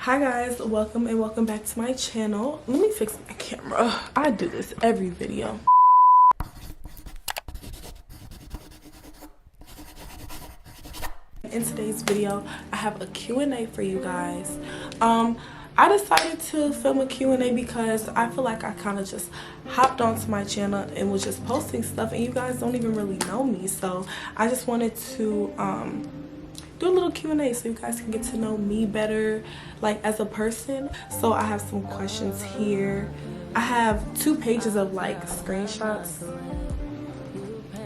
Hi guys, welcome and welcome back to my channel. Let me fix my camera. Ugh, I do this every video. In today's video, I have a Q&A for you guys. I decided to film a Q&A because I feel like I kind of just hopped onto my channel and was just posting stuff, and you guys don't even really know me, so I just wanted to do a little Q&A so you guys can get to know me better, like as a person. So I have some questions here. I have 2 pages of like screenshots.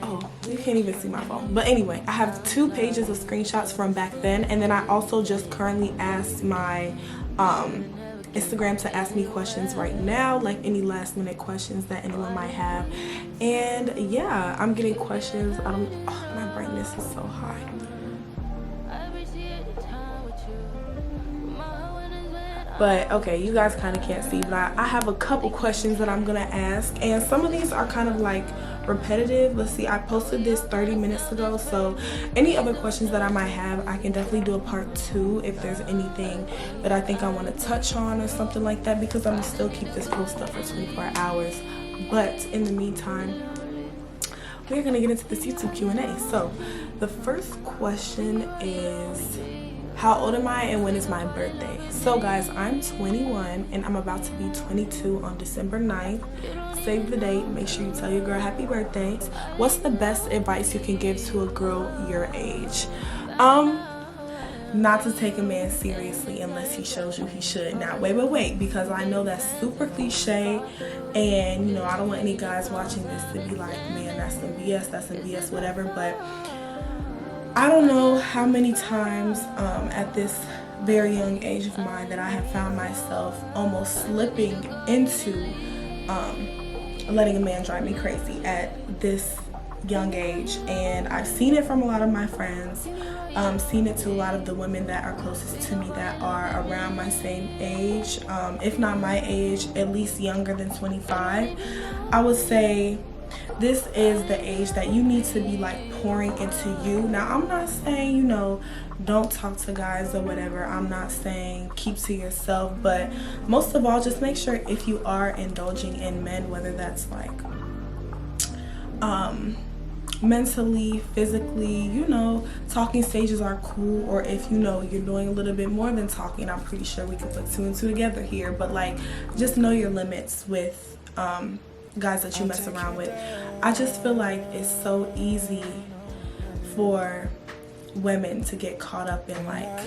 Oh, you can't even see my phone, but anyway, I have 2 pages of screenshots from back then, and then I also just currently asked my Instagram to ask me questions right now, like any last minute questions that anyone might have. And yeah, I'm getting questions. My brightness is so high. But okay, you guys kind of can't see, but I have a couple questions that I'm gonna ask, and some of these are kind of like repetitive. Let's see, I posted this 30 minutes ago, so any other questions that I might have, I can definitely do a part 2 if there's anything that I think I want to touch on or something like that, because I'm gonna still keep this post up for 24 hours. But in the meantime, we're gonna get into this YouTube Q&A. So the first question is, how old am I and when is my birthday? So guys, I'm 21 and I'm about to be 22 on December 9th. Save the date, make sure you tell your girl happy birthday. What's the best advice you can give to a girl your age? Not to take a man seriously unless he shows you he should. Now wait, because I know that's super cliche, and you know, I don't want any guys watching this to be like, man, that's some BS, whatever. But I don't know how many times at this very young age of mine that I have found myself almost slipping into letting a man drive me crazy at this young age. And I've seen it from a lot of my friends, seen it to a lot of the women that are closest to me that are around my same age, if not my age, at least younger than 25. I would say this is the age that you need to be like pouring into you. Now, I'm not saying, you know, don't talk to guys or whatever. I'm not saying keep to yourself, but most of all, just make sure if you are indulging in men, whether that's like mentally, physically, you know, talking stages are cool, or if you know you're doing a little bit more than talking, I'm pretty sure we can put 2 and 2 together here. But like, just know your limits with guys that you mess around with. I just feel like it's so easy for women to get caught up in like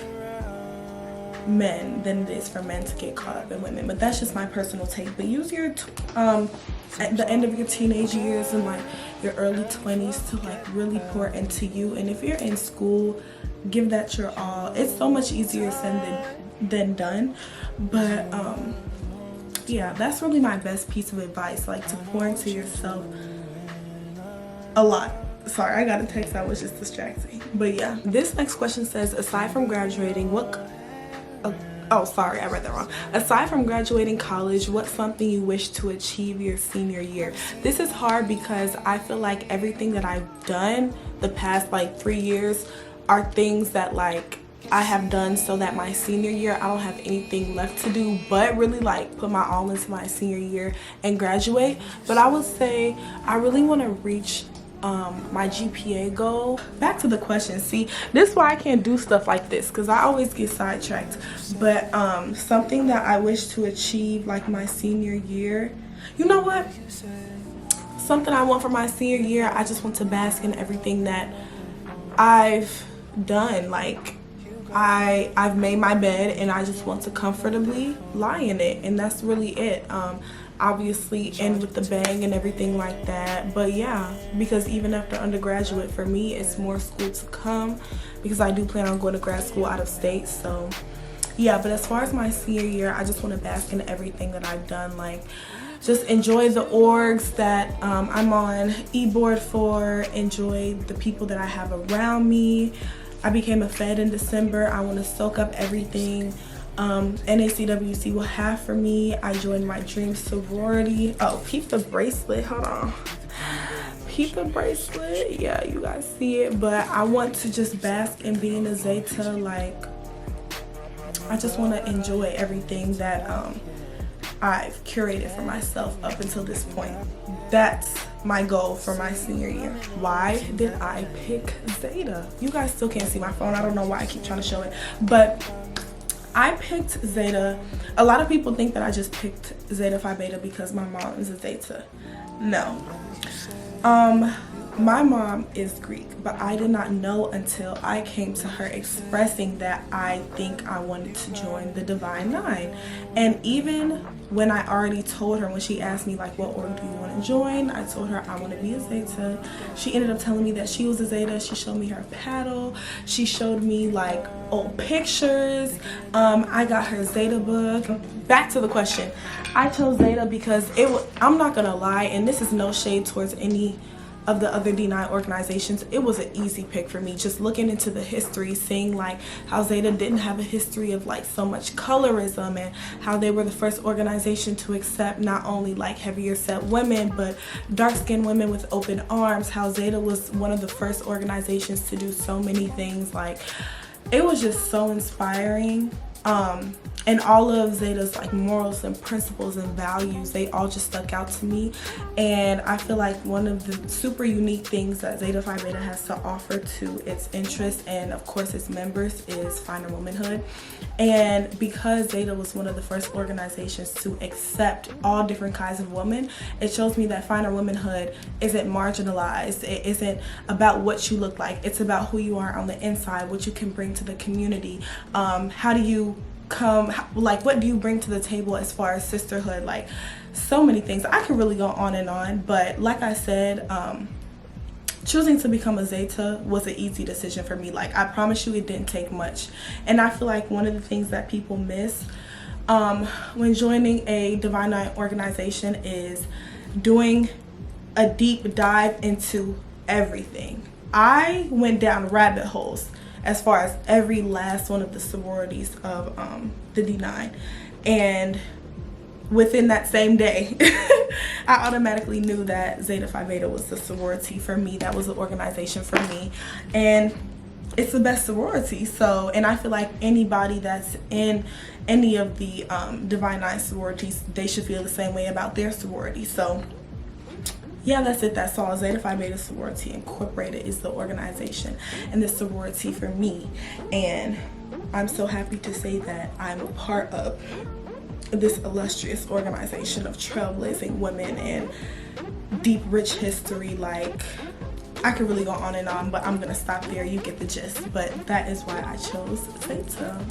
men than it is for men to get caught up in women. But that's just my personal take. But use your at the end of your teenage years and like your early 20s to like really pour into you. And if you're in school, give that your all. It's so much easier said than done. But yeah, that's really my best piece of advice, like to pour into yourself a lot. Sorry, I got a text that was just distracting. But yeah, this next question says, aside from graduating, I read that wrong. Aside from graduating college, what's something you wish to achieve your senior year? This is hard because I feel like everything that I've done the past like 3 years are things that like I have done so that my senior year I don't have anything left to do but really like put my all into my senior year and graduate. But I would say I really want to reach my GPA goal. Back to the question. See, this is why I can't do stuff like this, because I always get sidetracked. But something that I wish to achieve like my senior year, you know what, something I want for my senior year, I just want to bask in everything that I've done. Like I've made my bed and I just want to comfortably lie in it, and that's really it. Obviously end with the bang and everything like that. But yeah, because even after undergraduate, for me it's more school to come, because I do plan on going to grad school out of state. So yeah, but as far as my senior year, I just want to bask in everything that I've done, like just enjoy the orgs that I'm on e-board for, enjoy the people that I have around me. I became a Fed in December. I want to soak up everything NACWC will have for me. I joined my dream sorority. Oh, peep the bracelet. Hold on. Peep the bracelet. Yeah, you guys see it. But I want to just bask in being a Zeta. Like, I just want to enjoy everything that I've curated for myself up until this point. That's my goal for my senior year. Why did I pick Zeta? You guys still can't see my phone. I don't know why I keep trying to show it, but I picked Zeta. A lot of people think that I just picked Zeta Phi Beta because my mom is a Zeta. No. My mom is Greek, but I did not know until I came to her expressing that I think I wanted to join the Divine Nine. And even when I already told her, when she asked me like, what order do you want to join, I told her I want to be a Zeta. She ended up telling me that she was a Zeta. She showed me her paddle. She showed me like old pictures. I got her Zeta book. Back to the question. I chose Zeta because I'm not gonna lie, and this is no shade towards any of the other D9 organizations, it was an easy pick for me. Just looking into the history, seeing like how Zeta didn't have a history of like so much colorism, and how they were the first organization to accept not only like heavier set women but dark-skinned women with open arms, how Zeta was one of the first organizations to do so many things. Like, it was just so inspiring. And all of Zeta's like morals and principles and values, they all just stuck out to me. And I feel like one of the super unique things that Zeta Phi Beta has to offer to its interests and of course its members is finer womanhood. And because Zeta was one of the first organizations to accept all different kinds of women, it shows me that finer womanhood isn't marginalized. It isn't about what you look like. It's about who you are on the inside, what you can bring to the community. How do you like, what do you bring to the table as far as sisterhood? Like, so many things. I could really go on, but like I said, choosing to become a Zeta was an easy decision for me. Like, I promise you, it didn't take much. And I feel like one of the things that people miss when joining a Divine Nine organization is doing a deep dive into everything. I went down rabbit holes as far as every last one of the sororities of the D9. And within that same day, I automatically knew that Zeta Phi Beta was the sorority for me. That was the organization for me. And it's the best sorority. So, and I feel like anybody that's in any of the Divine Nine sororities, they should feel the same way about their sorority. So yeah, that's it. That's all. Zeta Phi Beta Sorority Incorporated is the organization and the sorority for me. And I'm so happy to say that I'm a part of this illustrious organization of trailblazing women and deep, rich history. Like, I could really go on, but I'm gonna stop there. You get the gist. But that is why I chose Zeta.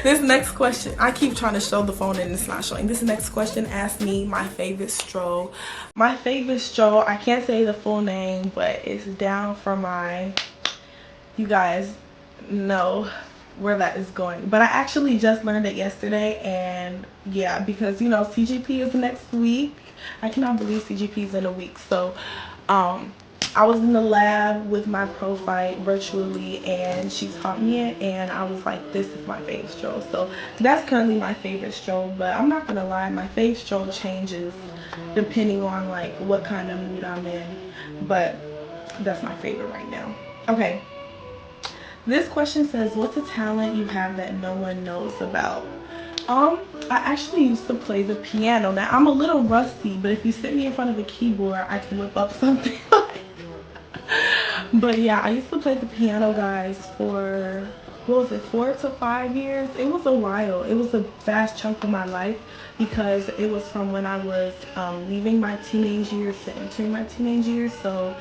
This next question, I keep trying to show the phone and it's not showing. This next question asked me my favorite stroll. My favorite stroll, I can't say the full name, but it's down from my, you guys know where that is going. But I actually just learned it yesterday, and yeah, because you know CGP is next week. I cannot believe CGP is in a week. So I was in the lab with my pro fight virtually, and she taught me it, and I was like, this is my favorite stroll. So that's currently my favorite stroll, but I'm not gonna lie, my favorite stroll changes depending on like what kind of mood I'm in, but that's my favorite right now. Okay, this question says, what's a talent you have that no one knows about? I actually used to play the piano. Now I'm a little rusty, but if you sit me in front of a keyboard, I can whip up something. But yeah, I used to play the piano, guys, for, what was it, 4 to 5 years? It was a while. It was a vast chunk of my life because it was from when I was leaving my teenage years to entering my teenage years. So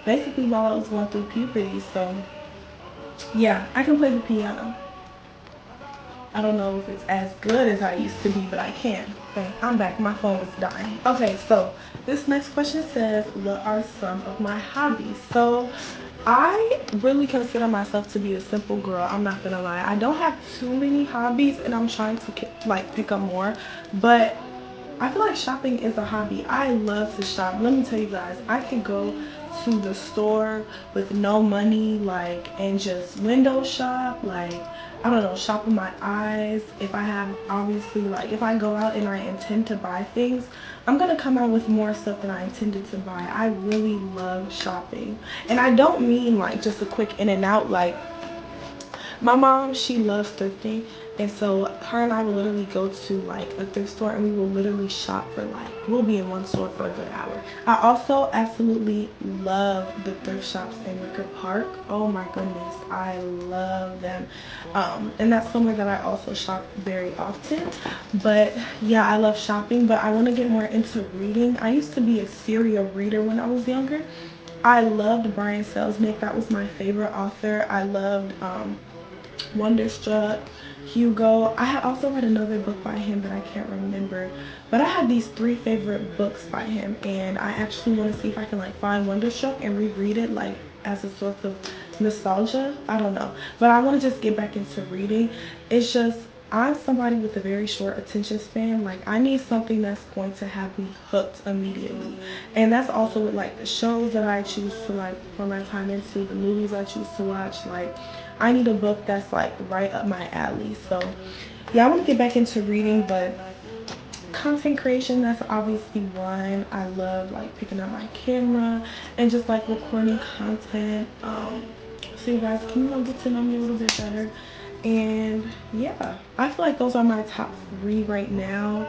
basically while I was going through puberty. So yeah, I can play the piano. I don't know if it's as good as I used to be, but I can. Okay, I'm back. My phone was dying. Okay, so this next question says, what are some of my hobbies? So I really consider myself to be a simple girl. I'm not gonna lie. I don't have too many hobbies, and I'm trying to like pick up more, but I feel like shopping is a hobby. I love to shop. Let me tell you guys, I could go to the store with no money, like, and just window shop, like, I don't know, shop with my eyes. If I have, obviously, like, if I go out and I intend to buy things, I'm gonna come out with more stuff than I intended to buy. I really love shopping. And I don't mean like just a quick in and out. Like, my mom, she loves thrifting, And so her and I will literally go to like a thrift store and we will literally shop for like, we'll be in one store for a good hour. I also absolutely love the thrift shops in Wicker Park. Oh my goodness, I love them. And that's somewhere that I also shop very often. But yeah, I love shopping, but I want to get more into reading. I used to be a serial reader when I was younger. I loved Brian Selznick. That was my favorite author. I loved Wonderstruck, Hugo. I had also read another book by him that I can't remember, but I had these 3 favorite books by him, and I actually want to see if I can like find Wonderstruck and reread it like as a sort of nostalgia. I don't know, but I want to just get back into reading. It's just I'm somebody with a very short attention span. Like I need something that's going to have me hooked immediately. And that's also with like the shows that I choose to like pour my time into, the movies I choose to watch. Like I need a book that's like right up my alley. So yeah, I want to get back into reading, but content creation, that's obviously one. I love like picking up my camera and just like recording content. So you guys can get to know me a little bit better. And yeah, I feel like those are my top 3 right now.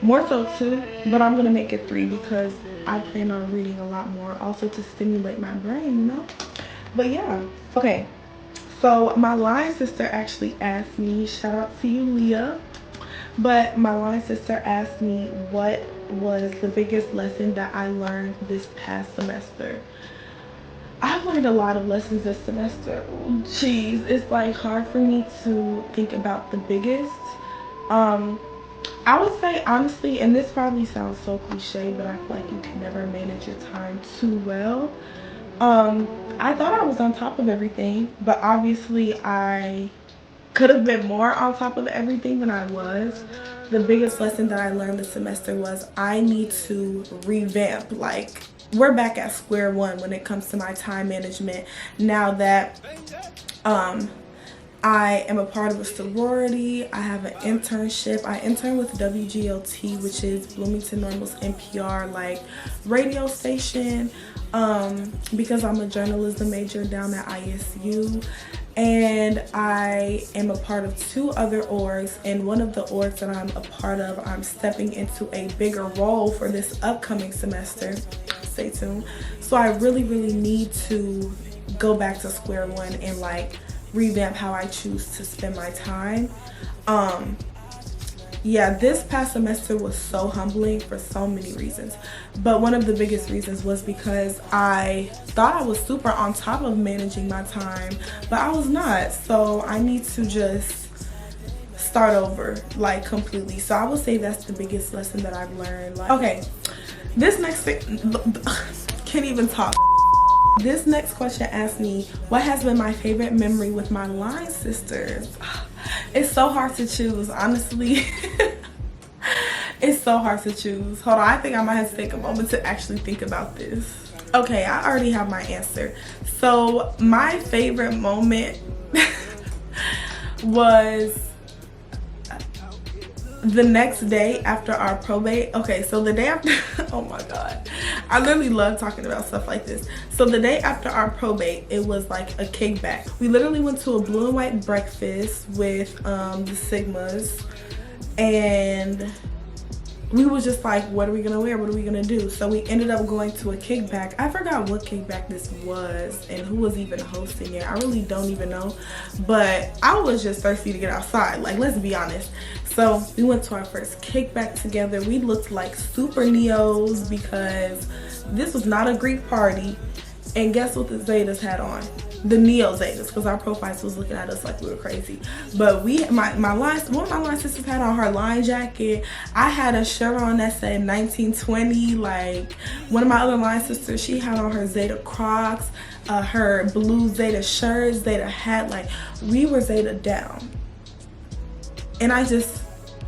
More so 2, but I'm gonna make it 3 because I plan on reading a lot more, also to stimulate my brain. But yeah, okay. So my line sister actually asked me, shout out to you, Leah. But my line sister asked me what was the biggest lesson that I learned this past semester. I've learned a lot of lessons this semester. Jeez, it's like hard for me to think about the biggest. I would say honestly, and this probably sounds so cliche, but I feel like you can never manage your time too well. I thought I was on top of everything, but obviously I could have been more on top of everything than I was. The biggest lesson that I learned this semester was I need to revamp. Like, we're back at square one when it comes to my time management now that I am a part of a sorority. I have an internship. I intern with WGLT, which is Bloomington Normal's NPR like radio station, because I'm a journalism major down at ISU. And I am a part of 2 other orgs, and one of the orgs that I'm a part of, I'm stepping into a bigger role for this upcoming semester. Stay tuned. So I really need to go back to square one and like revamp how I choose to spend my time. Yeah, this past semester was so humbling for so many reasons, but one of the biggest reasons was because I thought I was super on top of managing my time, but I was not. So I need to just start over like completely. So I would say that's the biggest lesson that I've learned. Like, okay, this next thing, can't even talk. This next question asks me, what has been my favorite memory with my line sisters? It's so hard to choose, honestly. It's so hard to choose. Hold on, I think I might have to take a moment to actually think about this. Okay, I already have my answer. So my favorite moment was the next day after our probate. Okay, so the day after, oh my god, I literally love talking about stuff like this. So the day after our probate, it was like a kickback. We literally went to a blue and white breakfast with the Sigmas, and we was just like, what are we gonna wear? What are we gonna do? So we ended up going to a kickback. I forgot what kickback this was and who was even hosting it. I really don't even know, but I was just thirsty to get outside. Like, let's be honest. So we went to our first kickback together. We looked like super neos because this was not a Greek party. And guess what the Zetas had on? The neo Zetas, because our profiles was looking at us like we were crazy. But one of my line sisters had on her line jacket. I had a shirt on that said 1920. Like, one of my other line sisters, she had on her Zeta Crocs, her blue Zeta shirt, Zeta hat. Like, we were Zeta down. And I just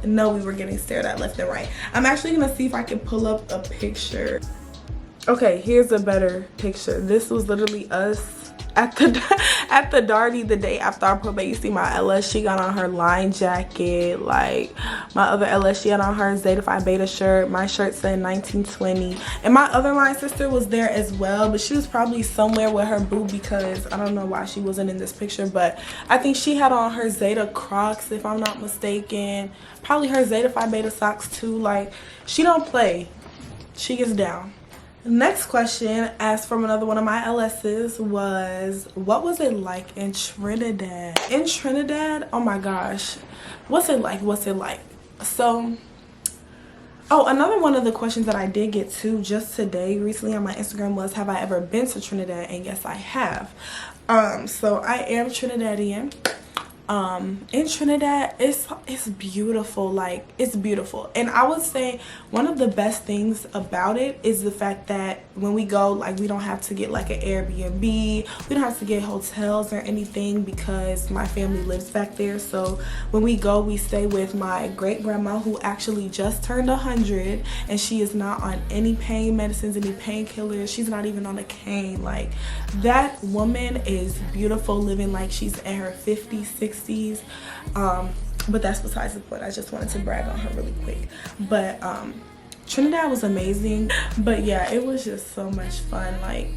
know we were getting stared at left and right. I'm actually gonna see if I can pull up a picture. Okay, here's a better picture. This was literally us at the at the Darty the day after our probate. You see my LS, she got on her line jacket. Like my other LS, she had on her Zeta Phi Beta shirt. My shirt said 1920. And my other line sister was there as well, but she was probably somewhere with her boo because I don't know why she wasn't in this picture, but I think she had on her Zeta Crocs if I'm not mistaken. Probably her Zeta Phi Beta socks too. Like she don't play. She gets down. Next question, asked from another one of my LS's, was what was it like in Trinidad? In Trinidad, oh my gosh, what's it like? What's it like? So, oh, another one of the questions that I did get to just today recently on my Instagram was, have I ever been to Trinidad? And yes, I have. So I am Trinidadian. In Trinidad, it's beautiful. Like, it's beautiful. And I would say one of the best things about it is the fact that when we go, like, we don't have to get like an Airbnb, we don't have to get hotels or anything because my family lives back there. So when we go, we stay with my great grandma who actually just turned 100, and she is not on any pain medicines, any painkillers. She's not even on a cane. Like, that woman is beautiful, living like she's in her 50s, 60s. But that's besides the point. I just wanted to brag on her really quick. But Trinidad was amazing. But yeah, it was just so much fun. Like,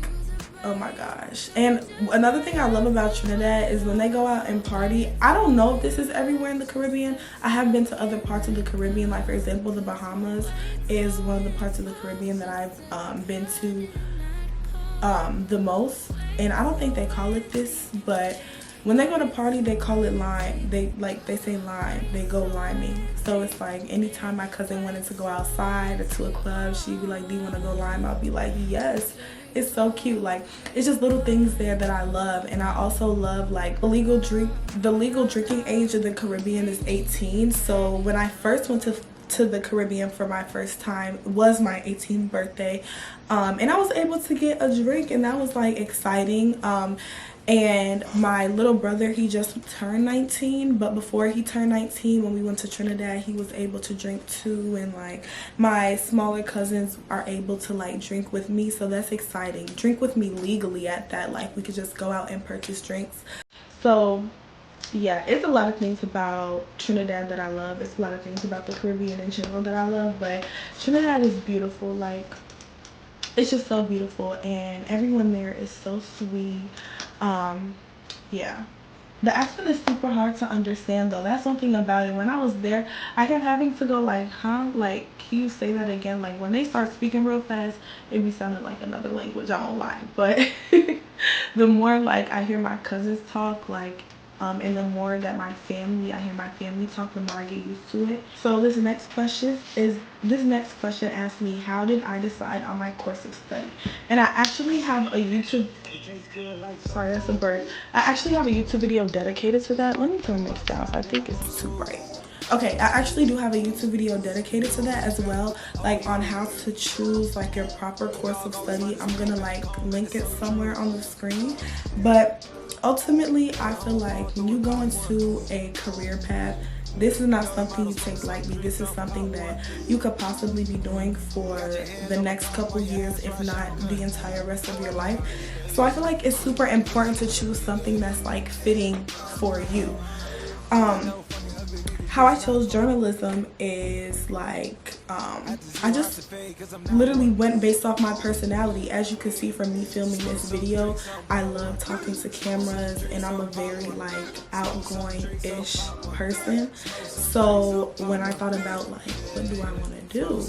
oh my gosh. And another thing I love about Trinidad is when they go out and party. I don't know if this is everywhere in the Caribbean. I have been to other parts of the Caribbean. Like, for example, the Bahamas is one of the parts of the Caribbean that I've been to the most. And I don't think they call it this, but when they go to party, they call it lime. They say lime. They go liming. So it's like anytime my cousin wanted to go outside or to a club, she'd be like, do you want to go lime? I'll be like, yes. It's so cute. Like, it's just little things there that I love. And I also love, like, the legal drinking age of the Caribbean is 18. So when I first went to the Caribbean for my first time, it was my 18th birthday, and I was able to get a drink, and that was like exciting. And my little brother, he just turned 19, but before he turned 19, when we went to Trinidad, he was able to drink too. And like, my smaller cousins are able to like drink with me, so that's exciting. Drink with me legally at that. Like, we could just go out and purchase drinks. So yeah, it's a lot of things about Trinidad that I love. It's a lot of things about the Caribbean in general that I love, but Trinidad is beautiful. Like, it's just so beautiful, and everyone there is so sweet. Yeah, the accent is super hard to understand though. That's one thing about it. When I was there, I kept having to go like, huh, like, can you say that again? Like, when they start speaking real fast, it be sounding like another language. I won't lie, but the more like I hear my cousins talk, like, and the more that I hear my family talk, the more I get used to it. So this next question asks me, how did I decide on my course of study? And I actually have a YouTube, sorry, that's a bird. I actually have a YouTube video dedicated to that. Let me turn this down. I think it's too bright. Okay, I actually do have a YouTube video dedicated to that as well, like on how to choose like your proper course of study. I'm gonna like link it somewhere on the screen. But ultimately, I feel like when you go into a career path, this is not something you take lightly. This is something that you could possibly be doing for the next couple years, if not the entire rest of your life. So I feel like it's super important to choose something that's like fitting for you. How I chose journalism is like, I just literally went based off my personality. As you can see from me filming this video, I love talking to cameras, and I'm a very like outgoing-ish person. So when I thought about like, what do I want to do?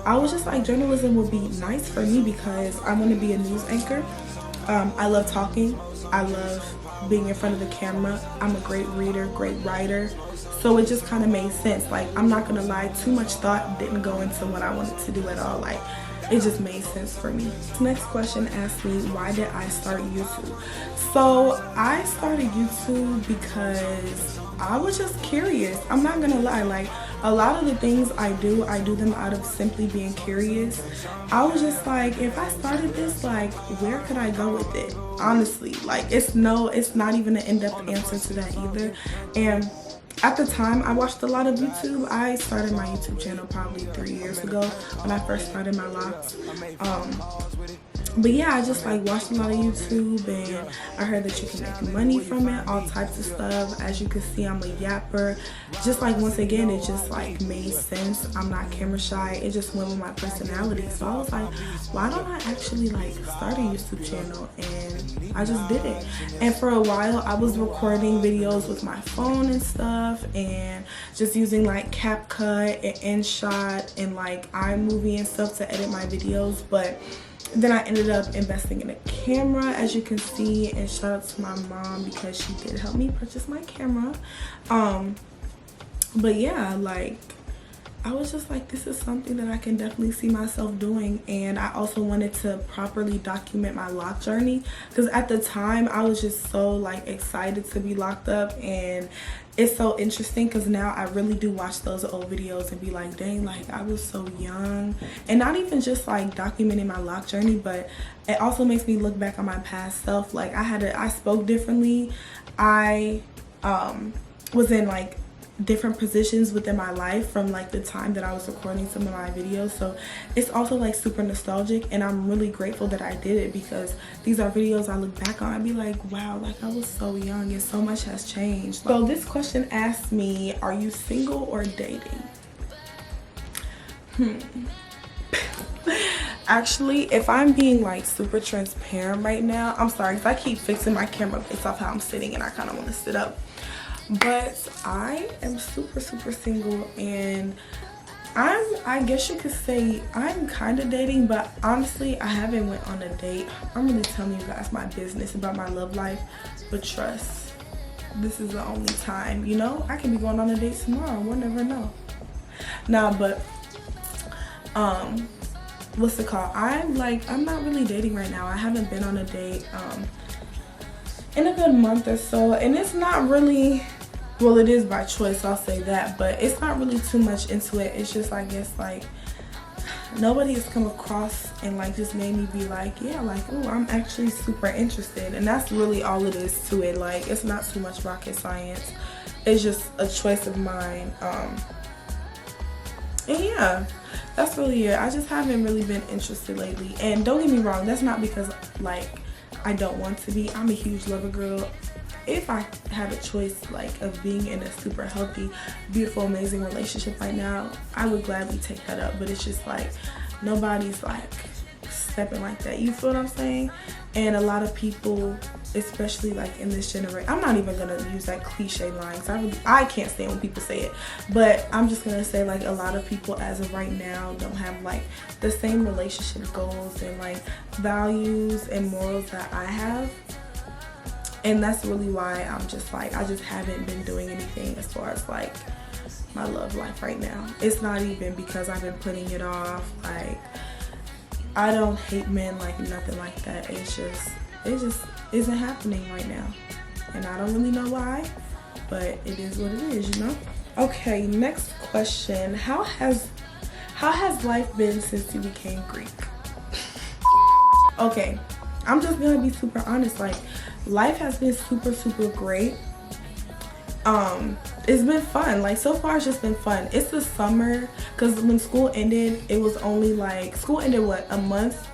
I was just like, journalism would be nice for me because I want to be a news anchor. I love talking. I love being in front of the camera. I'm a great reader, great writer. So it just kind of made sense. Like, I'm not gonna lie, too much thought didn't go into what I wanted to do at all. Like, it just made sense for me. This next question asks me, why did I start YouTube? So I started YouTube because I was just curious. I'm not gonna lie, like, a lot of the things I do them out of simply being curious. I was just like, if I started this, like, where could I go with it? Honestly, like, it's not even an in-depth answer to that either. And at the time I watched a lot of YouTube. I started my YouTube channel probably 3 years ago when I first started my locks. But yeah, I just like watched a lot of YouTube, and I heard that you can make money from it, all types of stuff. As you can see, I'm a yapper. Just like, once again, it just like made sense. I'm not camera shy. It just went with my personality. So I was like, why don't I actually like start a YouTube channel? And I just did it. And for a while I was recording videos with my phone and stuff, and just using like CapCut and InShot and like iMovie and stuff to edit my videos. But then I ended up investing in a camera, as you can see, and shout out to my mom because she did help me purchase my camera. But yeah, like, I was just like, this is something that I can definitely see myself doing. And I also wanted to properly document my lock journey, because at the time I was just so like excited to be locked up. And it's so interesting because now I really do watch those old videos and be like, dang, like I was so young. And not even just like documenting my lock journey, but it also makes me look back on my past self. Like I spoke differently. I was in like different positions within my life from like the time that I was recording some of my videos. So it's also like super nostalgic, and I'm really grateful that I did it, because these are videos I look back on and be like, wow, like I was so young and so much has changed. So this question asked me, are you single or dating? Actually, if I'm being like super transparent right now, I'm sorry if I keep fixing my camera based off how I'm sitting and I kind of want to sit up. But I am super single, and I guess you could say I'm kind of dating, but honestly I haven't went on a date. I'm really telling you guys my business about my love life, but trust, this is the only time, you know, I can be going on a date tomorrow, we'll never know. Nah, but what's it called, I'm not really dating right now. I haven't been on a date in a good month or so, and it's not really, well, it is by choice, I'll say that, but it's not really too much into it. It's just, I guess, like, nobody has come across and like just made me be like, yeah, like, oh, I'm actually super interested. And that's really all it is to it. Like, it's not too much rocket science. It's just a choice of mine. And yeah, that's really it. I just haven't really been interested lately. And don't get me wrong, that's not because like I don't want to be. I'm a huge lover girl. If I have a choice like of being in a super healthy, beautiful, amazing relationship right now, I would gladly take that up. But it's just like nobody's like stepping like that, you feel what I'm saying? And a lot of people, especially like in this generation, I'm not even gonna use that cliche line, because I can't stand when people say it, but I'm just gonna say like a lot of people as of right now don't have like the same relationship goals and like values and morals that I have. And that's really why I'm just like, I just haven't been doing anything as far as like my love life right now. It's not even because I've been putting it off. Like, I don't hate men, like nothing like that. It just isn't happening right now. And I don't really know why, but it is what it is, you know? Okay, next question. How has life been since you became Greek? Okay, I'm just gonna be super honest. Like, life has been super great. It's been fun. Like, so far it's just been fun. It's the summer, because when school ended, it was only like, school ended what, a month,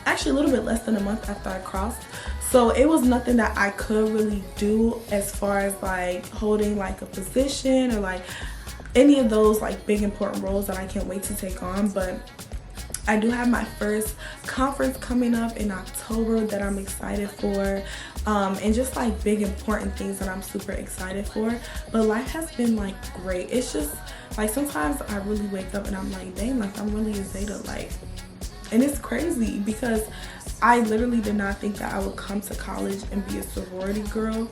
actually a little bit less than a month after I crossed. So it was nothing that I could really do as far as like holding like a position or like any of those like big important roles that I can't wait to take on. But I do have my first conference coming up in October that I'm excited for, and just like big important things that I'm super excited for. But life has been like great. It's just like sometimes I really wake up and I'm like, dang, like I'm really a Zeta, like, and it's crazy because I literally did not think that I would come to college and be a sorority girl.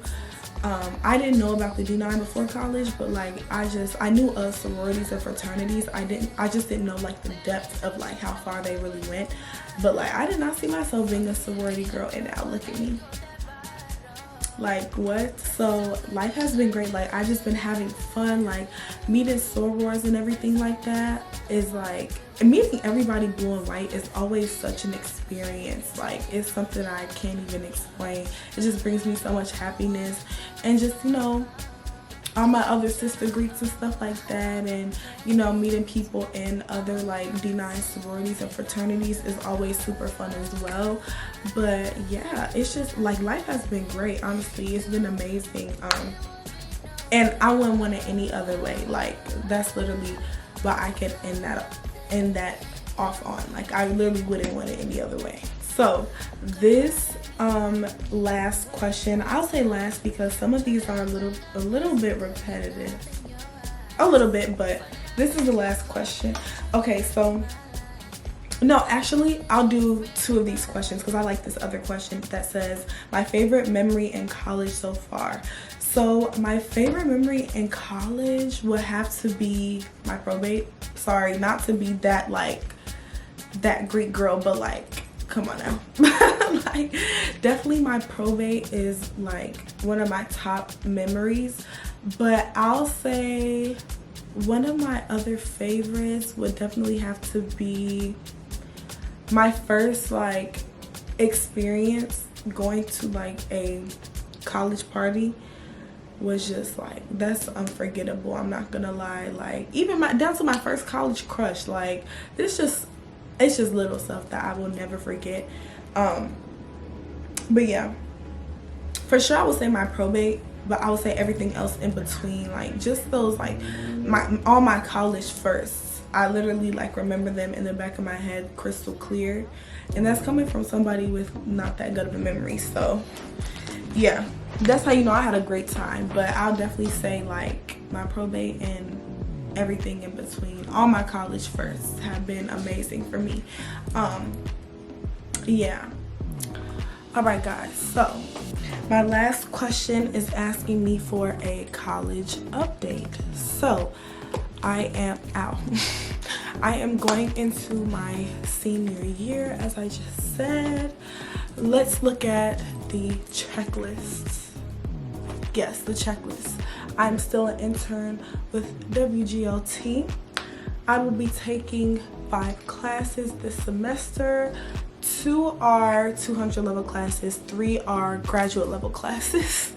I didn't know about the D9 before college, but like I knew of sororities and fraternities. I just didn't know like the depth of like how far they really went. But like I did not see myself being a sorority girl, and now look at me. Like, what? So life has been great. Like, I just been having fun, like meeting sorors and everything like that is like, meeting everybody blue and white is always such an experience. Like, it's something I can't even explain. It just brings me so much happiness, and just, you know, all my other sister Greeks and stuff like that, and you know, meeting people in other like D9 sororities and fraternities is always super fun as well. But yeah, it's just like life has been great, honestly. It's been amazing, and I wouldn't want it any other way. Like that's literally what I could end that off on. Like I literally wouldn't want it any other way. So this last question, I'll say last because some of these are a little bit repetitive, a little bit, but this is the last question. Okay, so no, actually I'll do 2 of these questions because I like this other question that says my favorite memory in college so far. So my favorite memory in college would have to be my probate. Sorry, not to be that like that Greek girl, but like come on now. Like definitely my probate is like one of my top memories, but I'll say one of my other favorites would definitely have to be my first like experience going to like a college party. Was just like, that's unforgettable. I'm not gonna lie. Like even down to my first college crush, like it's just little stuff that I will never forget. But yeah, for sure I would say my probate, but I would say everything else in between, like just those like all my college firsts. I literally like remember them in the back of my head crystal clear, and that's coming from somebody with not that good of a memory. So yeah, that's how you know I had a great time. But I'll definitely say like my probate and everything in between, all my college firsts have been amazing for me. Yeah. All right guys, so my last question is asking me for a college update. So I am out. I am going into my senior year, as I just said. Let's look at the checklist. Yes, the checklist. I'm still an intern with WGLT. I will be taking 5 classes this semester. 2 are 200 level classes, 3 are graduate level classes.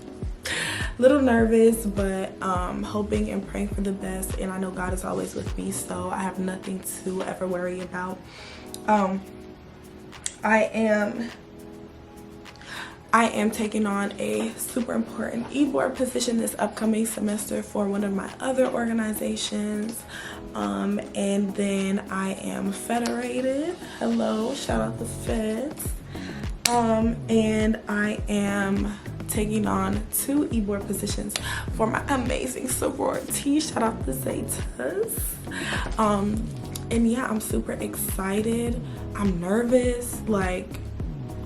Little nervous, but hoping and praying for the best, and I know God is always with me, so I have nothing to ever worry about. I am taking on a super important e-board position this upcoming semester for one of my other organizations. And then I am federated. Hello, shout out the feds. And I am taking on 2 e-board positions for my amazing sorority. Shout out the Zetas. And yeah, I'm super excited. I'm nervous. Like,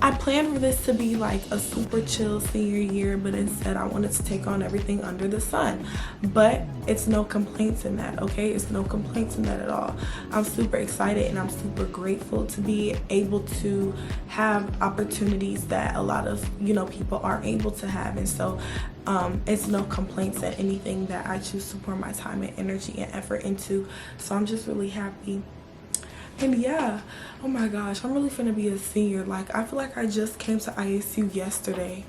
I planned for this to be like a super chill senior year, but instead I wanted to take on everything under the sun. But it's no complaints in that, okay? It's no complaints in that at all. I'm super excited and I'm super grateful to be able to have opportunities that a lot of, you know, people aren't able to have. And so it's no complaints at anything that I choose to pour my time and energy and effort into. So I'm just really happy. And yeah, oh my gosh, I'm really finna be a senior. Like, I feel like I just came to ISU yesterday.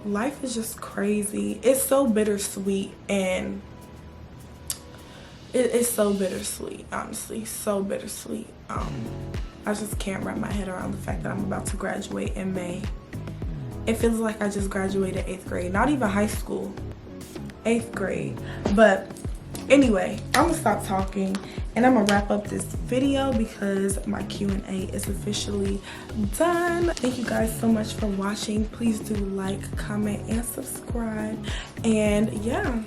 Life is just crazy. It's so bittersweet, and it's so bittersweet, honestly, so bittersweet. I just can't wrap my head around the fact that I'm about to graduate in May. It feels like I just graduated 8th grade, not even high school, 8th grade. But anyway, I'm gonna stop talking and I'm gonna wrap up this video because my Q&A is officially done. Thank you guys so much for watching. Please do like, comment, and subscribe. And yeah,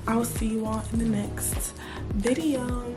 I will see you all in the next video.